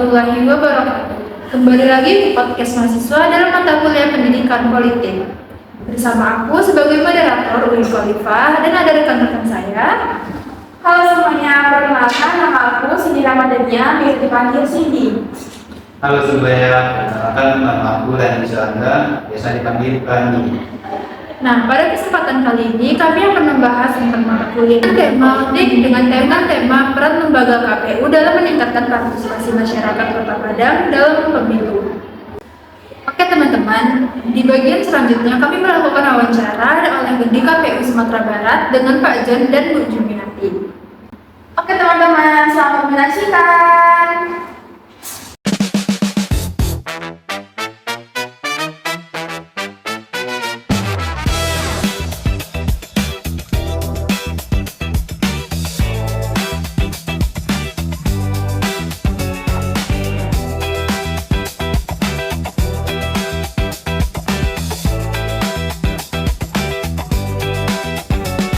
warahmatullahi wabarakatuh. Kembali lagi di podcast mahasiswa dalam mata kuliah pendidikan politik. Bersama aku sebagai moderator Uin Khalifah dan ada rekan-rekan saya. Halo semuanya, perkenalkan nama aku Cindy Ramadhania, biasa dipanggil Cindy. Halo semuanya, perkenalkan nama aku Rani Selanda, biasa dipanggil Rani. Nah, pada kesempatan kali ini kami akan membahas tentang mata kuliah dengan tema peran lembaga KPU dalam meningkatkan partisipasi masyarakat Kota Padang dalam pemilu. Oke teman-teman, di bagian selanjutnya kami melakukan wawancara oleh di KPU Sumatera Barat dengan Pak Jan dan Bu Jumiati. Oke teman-teman, selamat menyaksikan.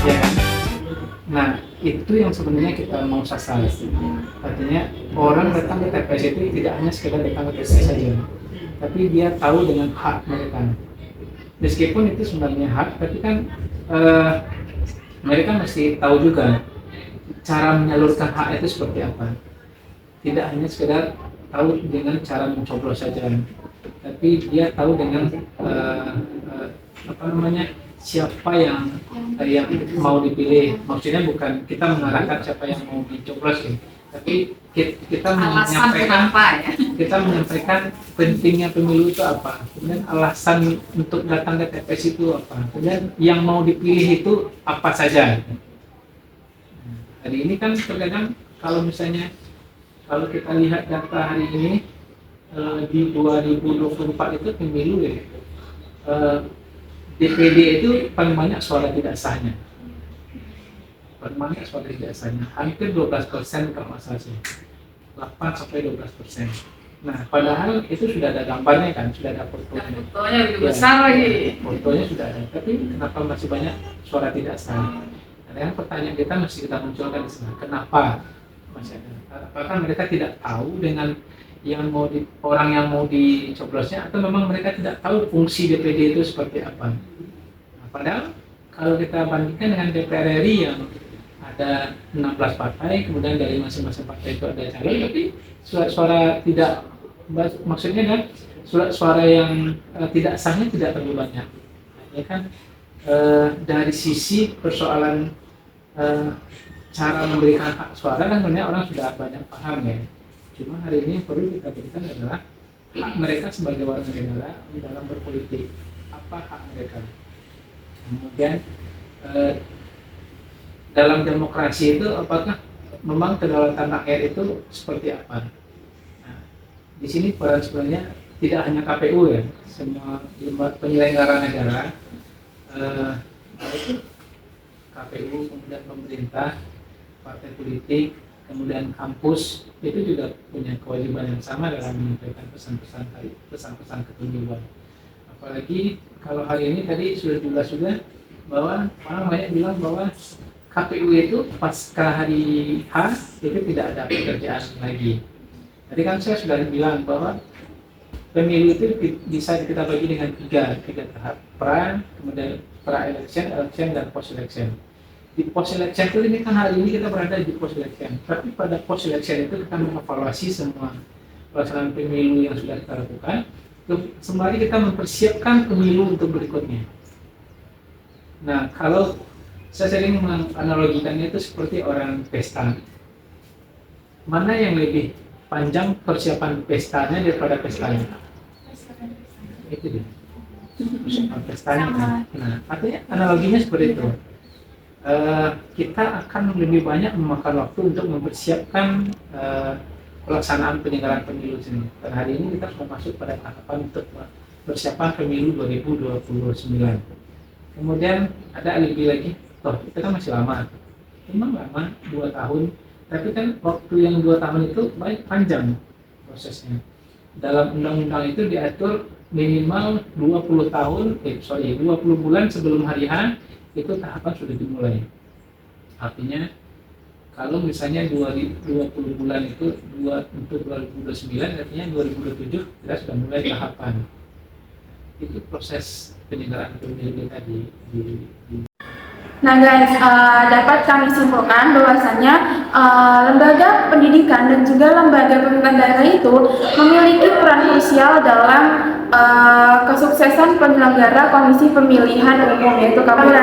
Ya kan? Nah, itu yang sebenarnya kita mau sasar. Artinya orang datang ke TPS itu tidak hanya sekedar datang ke TPS saja, tapi dia tahu dengan hak mereka. Meskipun itu sebenarnya hak, tapi kan mereka mesti tahu juga cara menyalurkan hak itu seperti apa. Tidak hanya sekedar tahu dengan cara mencoblos saja, tapi dia tahu dengan siapa yang mau dipilih. Maksudnya bukan kita mengarahkan siapa yang mau dicoblos ya, tapi kita menyampaikan pentingnya pemilu itu apa, kemudian alasan untuk datang ke TPS itu apa, kemudian yang mau dipilih itu apa saja. Hari ini kan terkadang kalau kita lihat data hari ini di 2024 itu pemilu ya, DPD itu paling banyak suara tidak sahnya. Hampir 12% kalau nggak salah sih. 8-12%. Nah, padahal itu sudah ada gambarnya kan, sudah ada fotonya. Fotonya lebih besar lagi. Fotonya sudah ada, tapi kenapa masih banyak suara tidak sah? Nah, dengan pertanyaan kita mesti kita munculkan di sana. Kenapa masih ada? Apakah mereka tidak tahu dengan orang yang mau dicoblosnya, atau memang mereka tidak tahu fungsi DPD itu seperti apa? Nah, padahal kalau kita bandingkan dengan DPR RI yang ada 16 partai, kemudian dari masing-masing partai itu ada calon, tapi suara tidak, maksudnya kan suara yang tidak sahnya tidak terlalu banyak. Ya kan, dari sisi persoalan cara memberikan hak suara kan sebenarnya orang sudah banyak paham ya. Cuma hari ini yang perlu kita berikan adalah hak mereka sebagai warga negara dalam berpolitik. Apa hak mereka? Kemudian dalam demokrasi itu apakah memang kedaulatan rakyat itu seperti apa? Nah, di sini peran sebenarnya tidak hanya KPU ya, semua lembaga penyelenggara negara, baik KPU, kemudian pemerintah, partai politik, kemudian kampus itu juga punya kewajiban yang sama dalam menyampaikan pesan-pesan kepemiluan. Apalagi kalau hari ini tadi sudah jelas juga bahwa orang banyak bilang bahwa KPU itu pasca hari H itu tidak ada pekerjaan lagi. Tadi kan saya sudah bilang bahwa pemilu itu bisa kita bagi dengan tiga tahap: kemudian pra-election, election, dan post-election. Di post-election itu ini kan hari ini kita berada di post-election, tapi pada post-election itu kita mengevaluasi semua pelaksanaan pemilu yang sudah kita lakukan, sembari kita mempersiapkan pemilu untuk berikutnya. Nah, kalau saya sering menganalogikannya itu seperti orang pesta. Mana yang lebih panjang persiapan pestanya daripada pestanya? Itu dia. Persiapan pestanya kan. Nah, artinya analoginya seperti itu. Kita akan lebih banyak memakan waktu untuk mempersiapkan pelaksanaan penyelenggaraan pemilu sini. Dan hari ini kita sudah masuk pada tahapan untuk persiapan pemilu 2029. Kemudian ada alibi lagi, itu kan masih lama. Memang lama, 2 tahun. Tapi kan waktu yang 2 tahun itu panjang prosesnya. Dalam undang-undang itu diatur minimal 20 bulan sebelum hari H itu tahapan sudah dimulai. Artinya Kalau misalnya 20 bulan itu untuk 2029, artinya 2027 kita sudah mulai tahapan. Itu proses penyelenggaraan pemilu tadi. Nah guys, dapat kami simpulkan bahwasannya lembaga pendidikan dan juga lembaga pemerintahan daerah itu memiliki peran krusial dalam kesuksesan penyelenggara komisi pemilihan umum, yaitu KPU.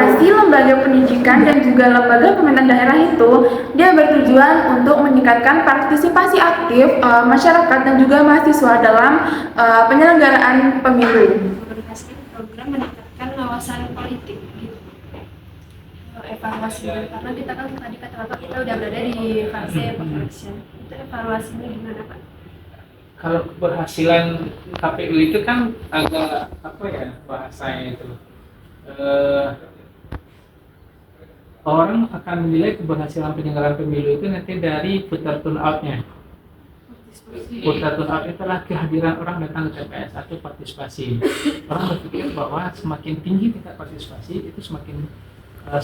Lembaga pendidikan dan juga lembaga pemerintahan daerah itu dia bertujuan untuk meningkatkan partisipasi aktif masyarakat dan juga mahasiswa dalam penyelenggaraan pemilu. Berhasil program meningkatkan wawasan politik. Evaluasi karena kita kan tadi kata-kata kita udah berada di fase election. Itu evaluasinya gimana Pak? Kalau keberhasilan KPU itu kan agak apa ya bahasanya itu, orang akan menilai keberhasilan penyelenggaraan pemilu itu nanti dari voter turnout-nya. Voter turnout itu adalah kehadiran orang datang ke TPS atau partisipasi. Orang berpikir bahwa semakin tinggi tingkat partisipasi itu semakin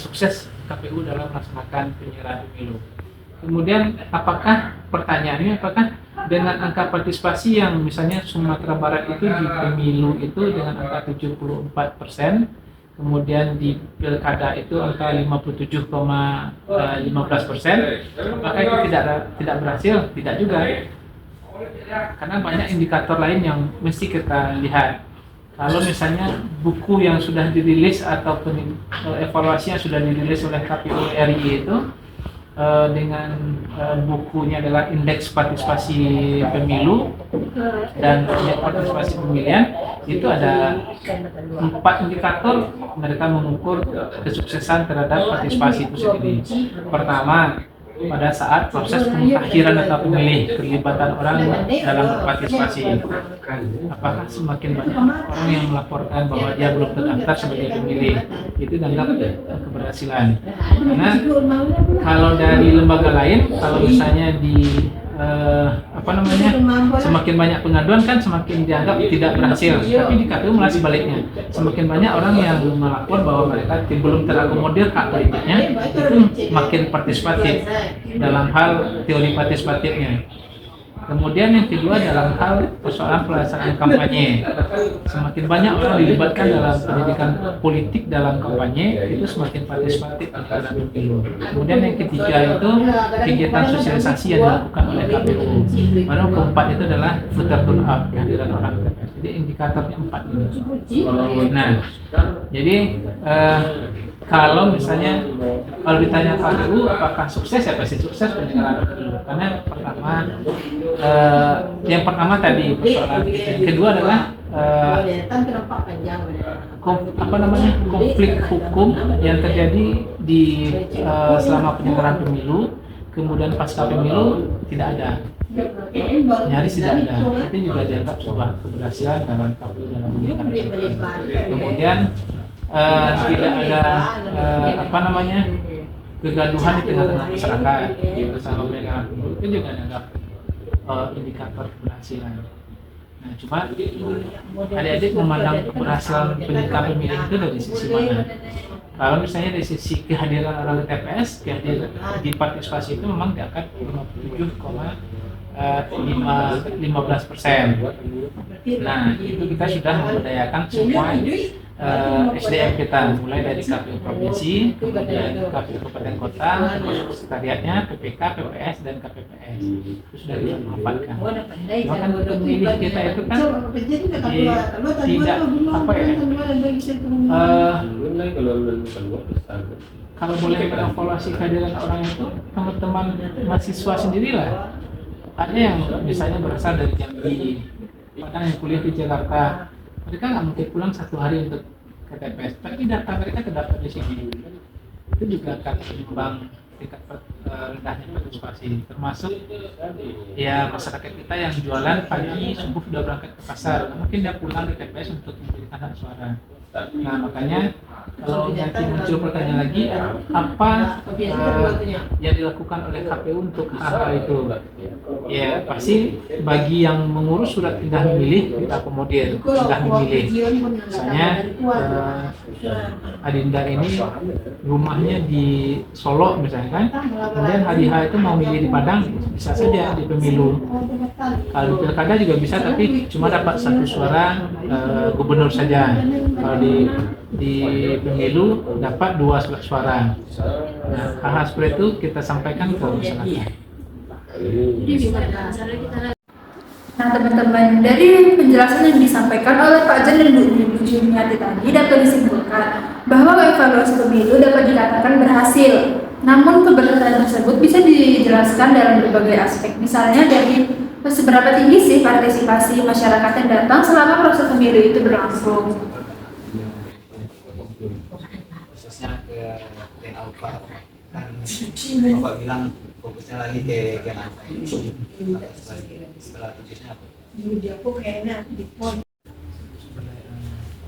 sukses KPU dalam melaksanakan penyelenggaraan pemilu. Kemudian pertanyaannya apakah dengan angka partisipasi yang misalnya Sumatera Barat itu di pemilu itu dengan angka 74%, kemudian di pilkada itu angka 57,15%, apakah itu tidak berhasil? Tidak juga, karena banyak indikator lain yang mesti kita lihat. Kalau misalnya buku yang sudah dirilis ataupun evaluasi yang sudah dirilis oleh KPU RI itu dengan bukunya adalah Indeks Partisipasi Pemilu dan Indeks Partisipasi Pemilihan, itu ada 4 indikator mereka mengukur kesuksesan terhadap partisipasi itu sendiri. Pertama, pada saat proses pemutakhiran atau pemilih, keterlibatan orang dalam berpartisipasi. Apakah semakin banyak orang yang melaporkan bahwa dia belum terdaftar sebagai pemilih, itu dianggap keberhasilan. Karena kalau dari lembaga lain, kalau misalnya di semakin banyak pengaduan kan semakin dianggap tidak berhasil, tapi di KPU malah sebaliknya, semakin banyak orang yang melapor bahwa mereka belum terakomodir hak politiknya, itu makin partisipatif dalam hal teori partisipatifnya. Kemudian yang kedua dalam hal persoalan pelaksanaan kampanye, semakin banyak orang dilibatkan dalam pendidikan politik dalam kampanye, itu semakin partisipatif dalam pemilu. Kemudian yang ketiga itu kegiatan sosialisasi yang dilakukan oleh KPU. Baru keempat itu adalah voter turnout, kehadiran orang TPS. Jadi indikatornya 4 ini. Nah, jadi kalau misalnya kalau ditanya KPU apakah sukses, ya pasti sukses penyelenggaraan pemilu. Karena yang pertama tadi persoalan, yang kedua adalah konflik hukum yang terjadi di selama penyelenggaraan pemilu, kemudian pasca pemilu tidak ada, nyaris tidak ada. Itu juga dianggap sebuah keberhasilan dalam KPU dalam menyelenggaraan. Kemudian tidak ada kegaduhan di tengah-tengah masyarakat bersama penyelenggaraan pemilu, itu juga dianggap indikator keberhasilan. Nah, cuma adik-adik memandang keberhasilan penyelenggaraan pemilu itu dari sisi mana? Kalau misalnya dari sisi kehadiran orang di TPS, kehadiran di partisipasi itu memang diangkat 57,15%. Nah, itu kita sudah memberdayakan semua SDM kita, mulai dari KPU provinsi, kemudian KPU kabupaten kota, sekretariatnya, PPK, PPS, dan KPPS. Itu sudah kita manfaatkan. Bahkan pemilih kita itu kan tidak kalau boleh mengevaluasi kehadiran orang itu, teman-teman mahasiswa sendirilah. Ada yang misalnya berasal dari Jambi, bahkan yang kuliah di Jakarta, mereka nggak mungkin pulang 1 hari untuk ke TPS, tapi data mereka terdaftar di sini. Itu juga akan menyumbang tingkat rendahnya partisipasi, termasuk ya masyarakat kita yang jualan pagi subuh sudah berangkat ke pasar, mungkin dia pulang di TPS untuk memberikan hak suara. Nah, makanya kalau nanti muncul pertanyaan lagi, apa yang dilakukan oleh KPU untuk hal itu? Ya pasti bagi yang mengurus surat pindah memilih kita akomodir, pindah memilih. Misalnya Adinda ini rumahnya di Solo misalnya kan, kemudian hari H itu mau milih di Padang, bisa saja di pemilu. Kalau di pilkada juga bisa, tapi cuma dapat 1 suara gubernur saja. Kalau di pemilu dapat 2 suara. Nah, hal-hal seperti itu kita sampaikan ke masyarakat. Nah teman-teman, dari penjelasan yang disampaikan oleh Pak Jan dan Bu Jumiati tadi dapat disimpulkan bahwa evaluasi pemilu dapat dikatakan berhasil. Namun keberhasilan tersebut bisa dijelaskan dalam berbagai aspek. Misalnya dari seberapa tinggi sih partisipasi masyarakat yang datang selama proses pemilu itu berlangsung. Khususnya ke Gen Alpha kan Bapak bilang fokusnya lagi ke Gen Alpha setelah tulisnya apa?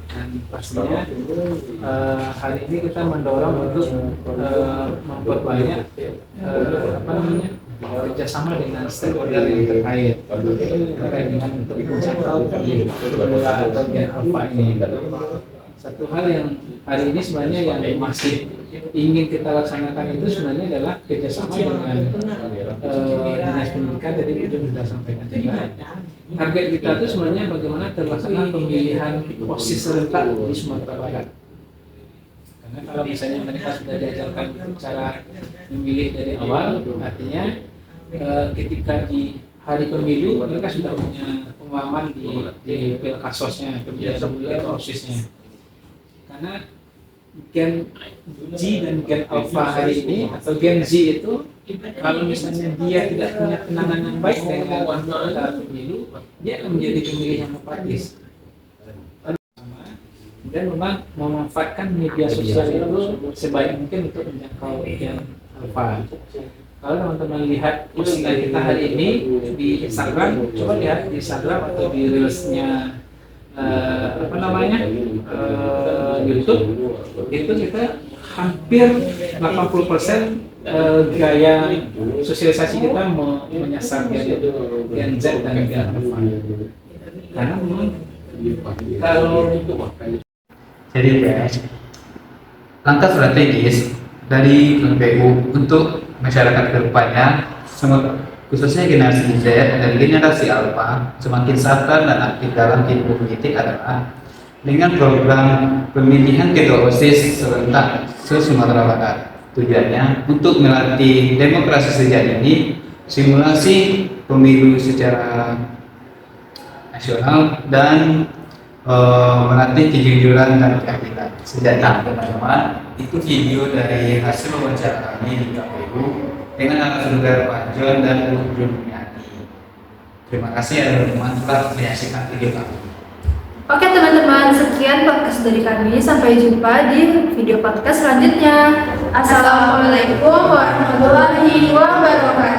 Dan pastinya hari ini kita mendorong untuk memperbanyak kerjasama dengan stakeholder yang terkait dengan untuk menjangkau pemula atau Gen Alpha ini. Satu hal yang hari ini sebenarnya yang masih ingin kita laksanakan itu sebenarnya adalah kerjasama dengan dinas pendidikan. Jadi itu sudah sampaikan juga. Target kita itu sebenarnya bagaimana terlaksana pemilihan OSIS serentak di Sumatera Barat. Karena kalau misalnya mereka sudah diajarkan cara memilih dari awal, artinya ketika di hari pemilu mereka sudah punya pengalaman di pilkasosnya, pemilihan OSISnya. Karena Gen Z dan Gen Alpha hari ini atau Gen Z itu kalau misalnya dia tidak punya kenangan yang baik dengan pemilu, dia akan menjadi pemilih yang apatis. Dan memang memanfaatkan media sosial itu sebaik mungkin untuk menjangkau Gen Alpha. Kalau teman-teman lihat postingan kita hari ini di Instagram, coba lihat di Instagram atau di reelsnya YouTube, itu kita hampir 80% gaya sosialisasi kita menyasar Gen Z dan Gen Alpha. Karena memang kalau Jadi langkah strategis dari KPU untuk masyarakat kedepannya, khususnya generasi Z dan generasi Alpha, semakin sadar dan aktif dalam kehidupan politik adalah dengan program pemilihan ketua OSIS serentak se-Sumatera Barat. Tujuannya untuk melatih demokrasi sejak ini, simulasi pemilu secara nasional, dan melatih kejujuran dan keadilan. Sejak ini teman-teman, itu video dari hasil wawancara kami di KPU dengan narasumber Pak John dan Bu Jumiati. Terima kasih ya teman-teman telah menyaksikan video kami. Oke teman-teman, sekian podcast dari kami. Sampai jumpa di video podcast selanjutnya. Assalamualaikum warahmatullahi wabarakatuh.